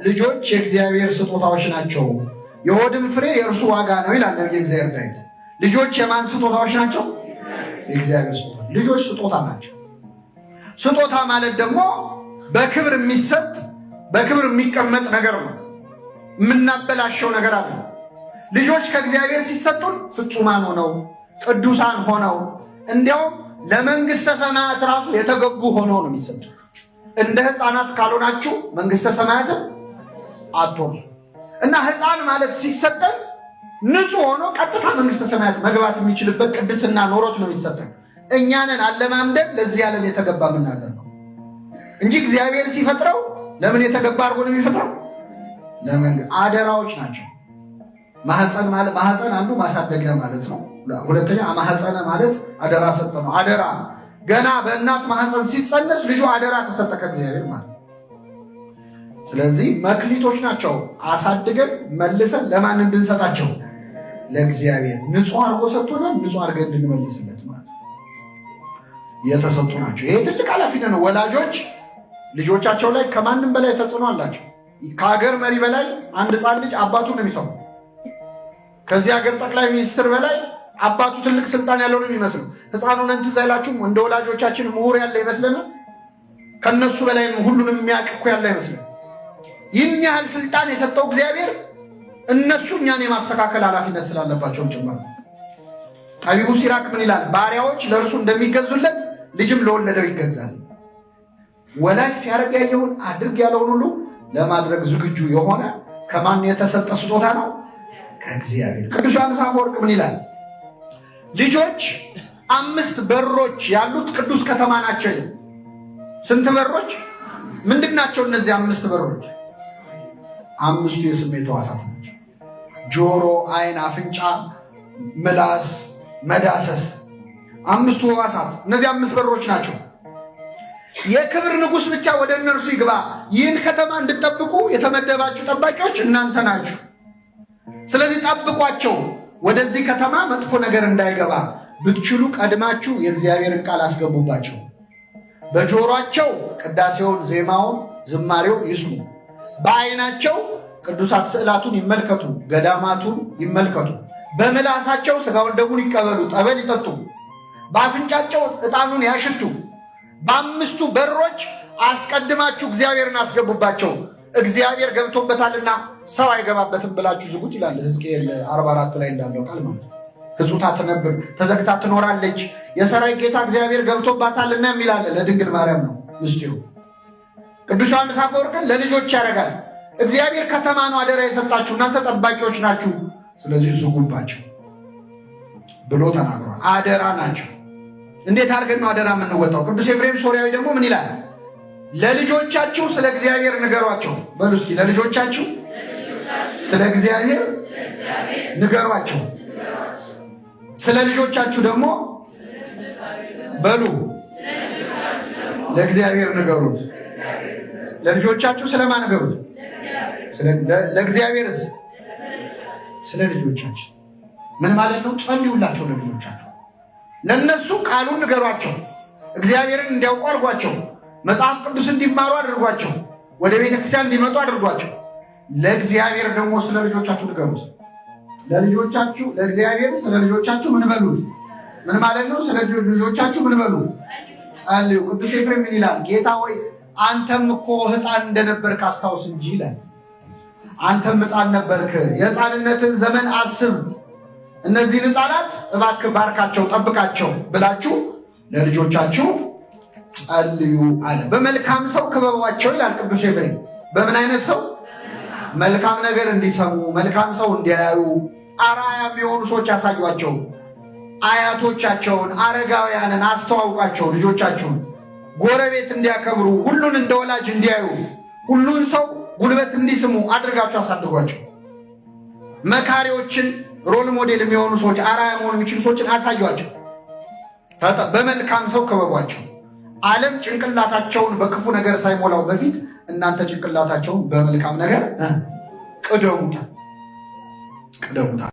ልጆች የእግዚአብሔር ስጦታዎች ናቸው፣ የሆድም ፍሬ የእርሱ ዋጋ ነው ይላል የእግዚአብሔር ዳዊት። ልጆች የማን ስጦታዎች ናቸው? የእግዚአብሔር ስጦታ። ልጆች ስጦታ ናቸው። ስጦታ ማለት ደግሞ በክብር የሚሰጥ በክብር የሚቀመጥ ነገር ነው። የምናበላሸው ነገር አለ። ልጆች ከእግዚአብሔር ሲሰጡን ፍጹማን ሆነው ቅዱሳን ሆነው እንዲያውም ለመንግስተ ሰማያት ራሱ የተገቡ ሆነው ነው የሚሰጡ። እንደ ሕፃናት ካልሆናችሁ መንግስተ ሰማያትን አትወርሱ እና ሕፃን ማለት ሲሰጠን ንጹህ ሆኖ ቀጥታ መንግስተ ሰማያት መግባት የሚችልበት ቅድስና ኖሮት ነው የሚሰጠን። እኛንን አለማምደን ለዚህ ዓለም የተገባ የምናደርገው እንጂ እግዚአብሔር ሲፈጥረው ለምን የተገባ አድርጎ ነው የሚፈጥረው? አደራዎች ናቸው። ማህፀን ማለት ማህፀን አንዱ ማሳደጊያ ማለት ነው። ሁለተኛ ማህፀነ ማለት አደራ ሰጠ ነው። አደራ ገና በእናት ማህፀን ሲጸነስ ልጁ አደራ ተሰጠ ከእግዚአብሔር ማለት። ስለዚህ መክሊቶች ናቸው። አሳድገን መልሰን ለማን እንድንሰጣቸው? ለእግዚአብሔር። ንጹህ አድርጎ ሰጥቶናል። ንጹህ አድርገን እንድንመልስለት ማለት የተሰጡ ናቸው። ይሄ ትልቅ ኃላፊነት ነው። ወላጆች ልጆቻቸው ላይ ከማንም በላይ ተጽዕኖ አላቸው። ከሀገር መሪ በላይ አንድ ሕፃን ልጅ አባቱን ነው የሚሰማው። ከዚህ ሀገር ጠቅላይ ሚኒስትር በላይ አባቱ ትልቅ ስልጣን ያለው ነው የሚመስለው። ሕፃኑን ትዝ አይላችሁም? እንደ ወላጆቻችን ምሁር ያለ ይመስለናል። ከነሱ በላይ ሁሉንም የሚያውቅ እኮ ያለ አይመስለን። ይህን ያህል ስልጣን የሰጠው እግዚአብሔር እነሱ እኛን የማስተካከል ኃላፊነት ስላለባቸው ጭምር። ጠቢቡ ሲራክ ምን ይላል? ባሪያዎች ለእርሱ እንደሚገዙለት ልጅም ለወለደው ይገዛል። ወላጅ ሲያደርግ ያየውን አድርግ ያለውን ሁሉ ለማድረግ ዝግጁ የሆነ ከማን የተሰጠ ስጦታ ነው? ከእግዚአብሔር። ቅዱስ ዮሐንስ አፈወርቅ ምን ይላል? ልጆች 5 በሮች ያሉት ቅዱስ ከተማ ናቸው። ስንት በሮች? ምንድን ናቸው እነዚህ 5 በሮች? 5ቱ የስሜት ሕዋሳት ናቸው። ጆሮ፣ ዓይን፣ አፍንጫ፣ ምላስ፣ መዳሰስ። 5ቱ ሕዋሳት እነዚህ 5 በሮች ናቸው። የክብር ንጉሥ ብቻ ወደ እነርሱ ይግባ። ይህን ከተማ እንድትጠብቁ የተመደባችሁ ጠባቂዎች እናንተ ናችሁ። ስለዚህ ጠብቋቸው። ወደዚህ ከተማ መጥፎ ነገር እንዳይገባ ብትችሉ ቀድማችሁ የእግዚአብሔርን ቃል አስገቡባቸው። በጆሮአቸው ቅዳሴውን፣ ዜማውን፣ ዝማሬውን ይስሙ። በዓይናቸው ቅዱሳት ስዕላቱን ይመልከቱ፣ ገዳማቱን ይመልከቱ። በምላሳቸው ሥጋውን ደሙን ይቀበሉ፣ ጠበል ይጠጡ። በአፍንጫቸው ዕጣኑን ያሽቱ። በ5ቱ በሮች አስቀድማችሁ እግዚአብሔርን አስገቡባቸው። እግዚአብሔር ገብቶበታልና ሰው አይገባበትም ብላችሁ ዝጉት ይላል ሕዝቅኤል 44 ላይ እንዳለው ቃል ማለት። ሕጹታ ትነብር፣ ተዘግታ ትኖራለች፣ የሰራዊት ጌታ እግዚአብሔር ገብቶባታልና የሚላለ ለድንግል ማርያም ነው ምስጢሩ። ቅዱስ ዮሐንስ አፈወርቅን ለልጆች ያደርጋል። እግዚአብሔር ከተማ ነው አደራ የሰጣችሁ፣ እናንተ ጠባቂዎች ናችሁ፣ ስለዚህ ዝጉባቸው ብሎ ተናግሯል። አደራ ናቸው። እንዴት አድርገን ነው አደራ የምንወጣው? ቅዱስ ኤፍሬም ሶርያዊ ደግሞ ምን ይላል? ለልጆቻችሁ ስለ እግዚአብሔር ንገሯቸው። በሉ እስኪ ለልጆቻችሁ ስለ እግዚአብሔር ንገሯቸው። ስለ ልጆቻችሁ ደግሞ በሉ ለእግዚአብሔር ንገሩት። ለልጆቻችሁ ስለማን ንገሩት? ለእግዚአብሔርስ? ስለ ልጆቻችሁ። ምን ማለት ነው? ጸልዩላቸው ለልጆቻችሁ። ለነሱ ቃሉን ንገሯቸው። እግዚአብሔርን እንዲያውቁ አድርጓቸው። መጽሐፍ ቅዱስ እንዲማሩ አድርጓቸው። ወደ ቤተክርስቲያን እንዲመጡ አድርጓቸው። ለእግዚአብሔር ደግሞ ስለ ልጆቻችሁ ንገሩት። ለልጆቻችሁ ለእግዚአብሔር ስለ ልጆቻችሁ ምን በሉት? ምን ማለት ነው? ስለ ልጆቻችሁ ምን በሉ? ጸልዩ። ቅዱስ ኤፍሬም ምን ይላል? ጌታ ሆይ አንተም እኮ ሕፃን እንደነበርክ አስታውስ እንጂ ይላል። አንተም ሕፃን ነበርክ፣ የሕፃንነትን ዘመን አስብ። እነዚህን ሕፃናት እባክህ ባርካቸው፣ ጠብቃቸው ብላችሁ ለልጆቻችሁ ጸልዩ አለ። በመልካም ሰው ክበቧቸው ይላል ቅዱስ ኤፍሬም። በምን አይነት ሰው? መልካም ነገር እንዲሰሙ፣ መልካም ሰው እንዲያዩ፣ አርአያ የሚሆኑ ሰዎች ያሳዩአቸው። አያቶቻቸውን፣ አረጋውያንን አስተዋውቃቸው። ልጆቻቸውን ጎረቤት እንዲያከብሩ፣ ሁሉን እንደ ወላጅ እንዲያዩ፣ ሁሉን ሰው ጉልበት እንዲስሙ አድርጋቸው አሳድጓቸው። መካሪዎችን፣ ሮል ሞዴል የሚሆኑ ሰዎች፣ አርአያ መሆን የሚችሉ ሰዎችን አሳዩአቸው። በመልካም ሰው ክበቧቸው። ዓለም ጭንቅላታቸውን በክፉ ነገር ሳይሞላው በፊት እናንተ ጭንቅላታቸውን በመልካም ነገር ቅደሙታል።